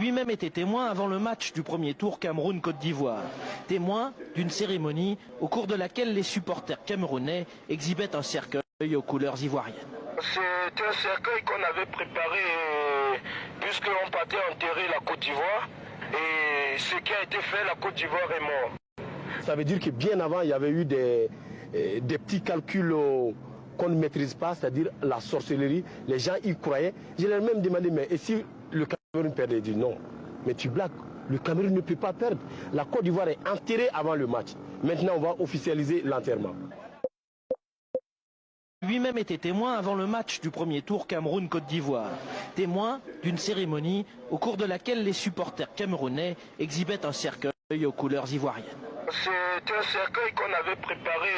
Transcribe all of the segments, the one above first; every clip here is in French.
Lui-même était témoin avant le match du premier tour Cameroun-Côte d'Ivoire. Témoin d'une cérémonie au cours de laquelle les supporters camerounais exhibaient un cercueil aux couleurs ivoiriennes. C'est un cercueil qu'on avait préparé puisqu'on partait enterrer la Côte d'Ivoire. Et ce qui a été fait, la Côte d'Ivoire est morte. Ça veut dire que bien avant, il y avait eu des petits calculs qu'on ne maîtrise pas, c'est-à-dire la sorcellerie. Les gens y croyaient. Je leur ai même demandé, mais et si le Cameroun perdait? Ils disent non. Mais tu blagues, le Cameroun ne peut pas perdre. La Côte d'Ivoire est enterrée avant le match. Maintenant, on va officialiser l'enterrement. Lui-même était témoin avant le match du premier tour Cameroun-Côte d'Ivoire. Témoin d'une cérémonie au cours de laquelle les supporters camerounais exhibaient un cercueil aux couleurs ivoiriennes. C'est un cercueil qu'on avait préparé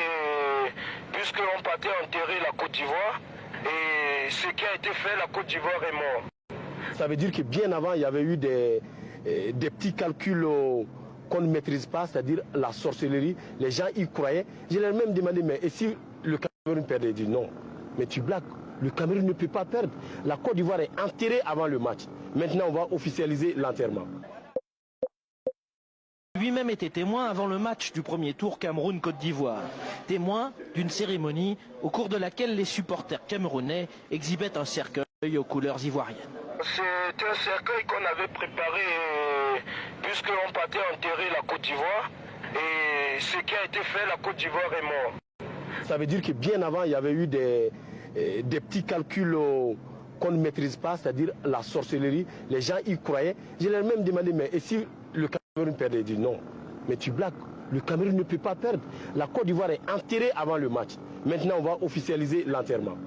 puisqu'on partait enterrer la Côte d'Ivoire. Et ce qui a été fait, la Côte d'Ivoire est morte. Ça veut dire que bien avant, il y avait eu des petits calculs qu'on ne maîtrise pas, c'est-à-dire la sorcellerie. Les gens y croyaient. Je leur ai même demandé, mais et si le Cameroun perdait? Ils disent non. Mais tu blagues, le Cameroun ne peut pas perdre. La Côte d'Ivoire est enterrée avant le match. Maintenant, on va officialiser l'enterrement. Lui-même était témoin avant le match du premier tour Cameroun-Côte d'Ivoire. Témoin d'une cérémonie au cours de laquelle les supporters camerounais exhibaient un cercueil aux couleurs ivoiriennes. C'est un cercueil qu'on avait préparé puisqu'on partait enterrer la Côte d'Ivoire. Et ce qui a été fait, la Côte d'Ivoire est morte. Ça veut dire que bien avant, il y avait eu des petits calculs qu'on ne maîtrise pas, c'est-à-dire la sorcellerie. Les gens y croyaient. Je leur ai même demandé, mais et si le Cameroun perdait? Ils disent non. Mais tu blagues, le Cameroun ne peut pas perdre. La Côte d'Ivoire est enterrée avant le match. Maintenant, on va officialiser l'enterrement.